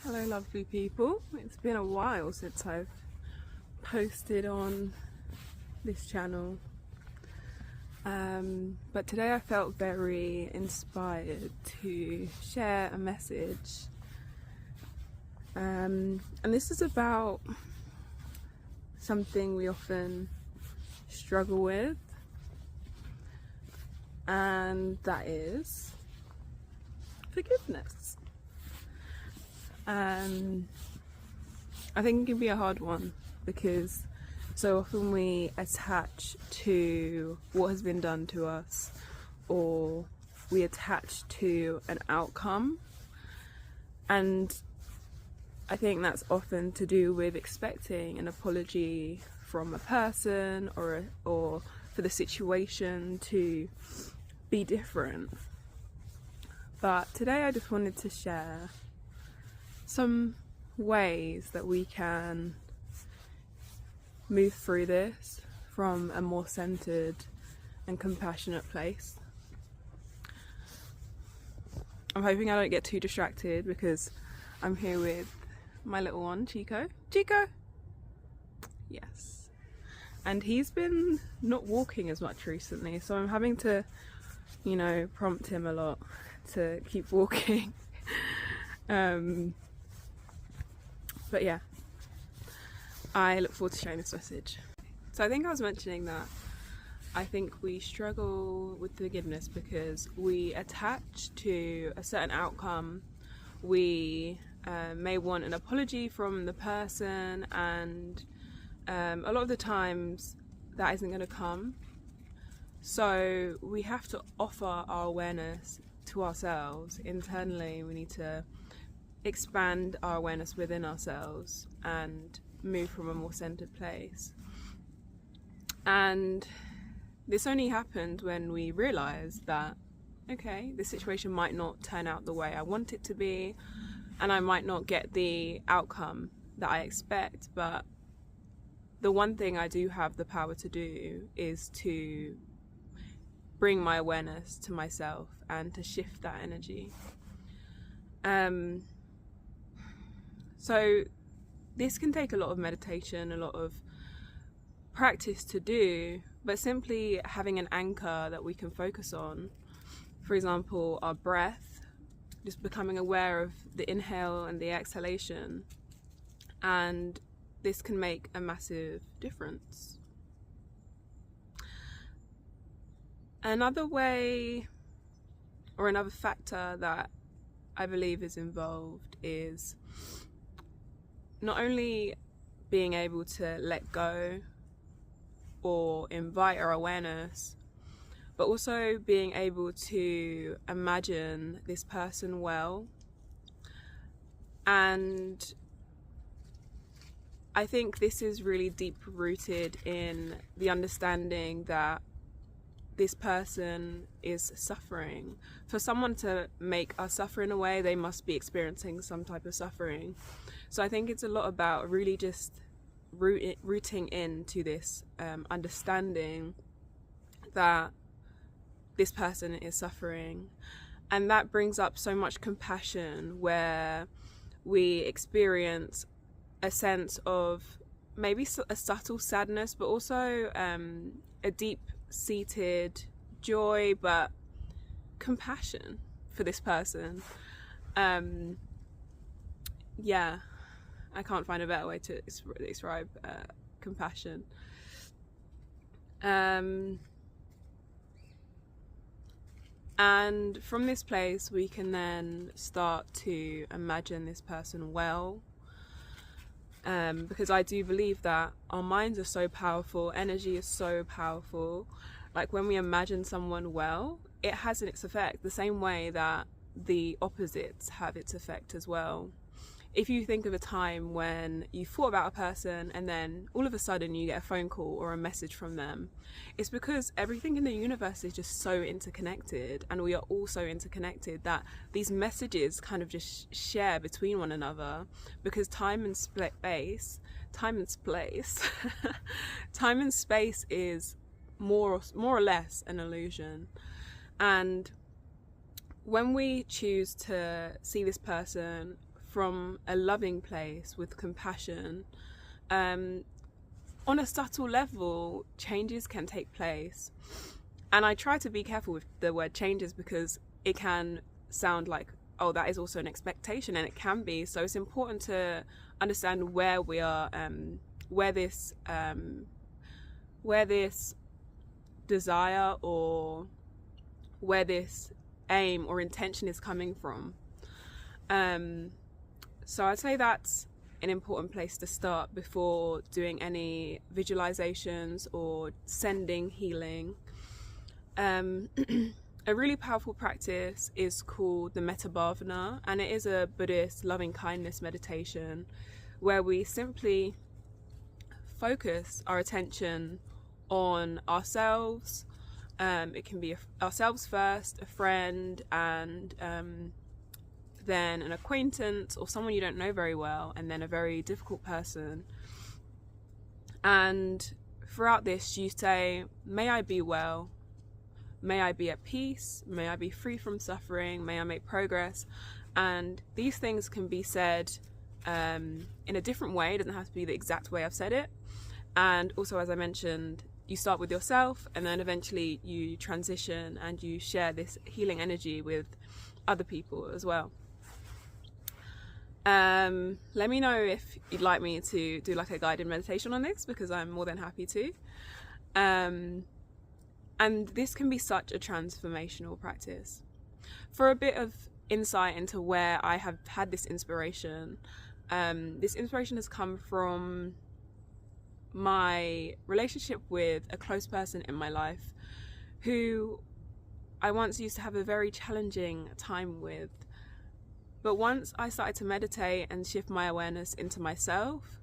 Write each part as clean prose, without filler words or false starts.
Hello lovely people, it's been a while since I've posted on this channel, but today I felt very inspired to share a message, and this is about something we often struggle with, and that is forgiveness. I think it can be a hard one because so often we attach to what has been done to us, or we attach to an outcome, and I think that's often to do with expecting an apology from a person or for the situation to be different. But today I just wanted to share some ways that we can move through this from a more centered and compassionate place. I'm hoping I don't get too distracted because I'm here with my little one, Chico. Chico! Yes. And he's been not walking as much recently, so I'm having to, prompt him a lot to keep walking. But yeah, I look forward to sharing this message. So I think I was mentioning that I think we struggle with forgiveness because we attach to a certain outcome. We may want an apology from the person, and a lot of the times that isn't going to come. So we have to offer our awareness to ourselves internally. We need to expand our awareness within ourselves and move from a more centered place. And this only happened when we realize that, okay, this situation might not turn out the way I want it to be, and I might not get the outcome that I expect, but the one thing I do have the power to do is to bring my awareness to myself and to shift that energy. So this can take a lot of meditation, a lot of practice to do, but simply having an anchor that we can focus on, for example, our breath, just becoming aware of the inhale and the exhalation, and this can make a massive difference. Another way or another factor that I believe is involved is not only being able to let go or invite our awareness, but also being able to imagine this person well. And I think this is really deep rooted in the understanding that this person is suffering. For someone to make us suffer in a way, they must be experiencing some type of suffering. So I think it's a lot about really just rooting into this understanding that this person is suffering. And that brings up so much compassion, where we experience a sense of maybe a subtle sadness, but also a deep-seated joy, but compassion for this person. Yeah, I can't find a better way to describe compassion. And from this place, we can then start to imagine this person well. Because I do believe that our minds are so powerful, energy is so powerful. Like when we imagine someone well, it has its effect, the same way that the opposites have its effect as well. If you think of a time when you thought about a person and then all of a sudden you get a phone call or a message from them, it's because everything in the universe is just so interconnected, and we are all so interconnected that these messages kind of just share between one another, because time and space is more or less an illusion. And when we choose to see this person from a loving place with compassion, on a subtle level, changes can take place. And I try to be careful with the word changes because it can sound like, oh, that is also an expectation, and it can be. So it's important to understand where we are, where this desire or where this aim or intention is coming from. So I'd say that's an important place to start before doing any visualizations or sending healing. A really powerful practice is called the Metta Bhavana, and it is a Buddhist loving kindness meditation where we simply focus our attention on ourselves. It can be ourselves first, a friend, and then an acquaintance or someone you don't know very well, and then a very difficult person. And throughout this you say, may I be well, may I be at peace, may I be free from suffering, may I make progress. And these things can be said in a different way. It doesn't have to be the exact way I've said it. And also, as I mentioned, you start with yourself, and then eventually you transition and you share this healing energy with other people as well. Let me know if you'd like me to do like a guided meditation on this, because I'm more than happy to. And this can be such a transformational practice. For a bit of insight into where I have had this inspiration has come from my relationship with a close person in my life who I once used to have a very challenging time with. But once I started to meditate and shift my awareness into myself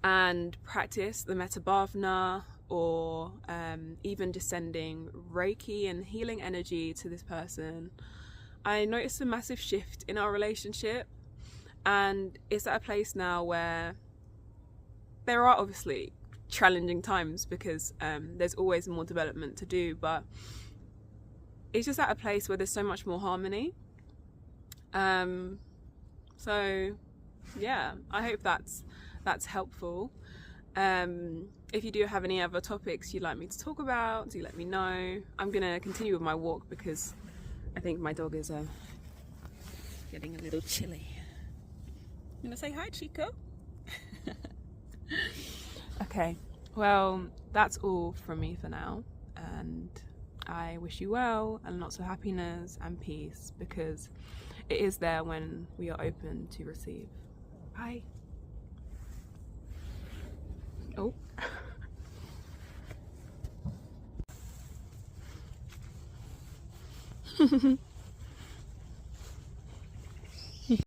and practice the Metta Bhavana, or even just sending Reiki and healing energy to this person, I noticed a massive shift in our relationship. And it's at a place now where there are obviously challenging times, because there's always more development to do, but it's just at a place where there's so much more harmony. So yeah, I hope that's helpful. If you do have any other topics you'd like me to talk about, do let me know. I'm gonna continue with my walk because I think my dog is getting a little chilly. You gonna say hi, Chico? Okay, well, that's all from me for now, and I wish you well and lots of happiness and peace, because it is there when we are open to receive. Bye. Oh.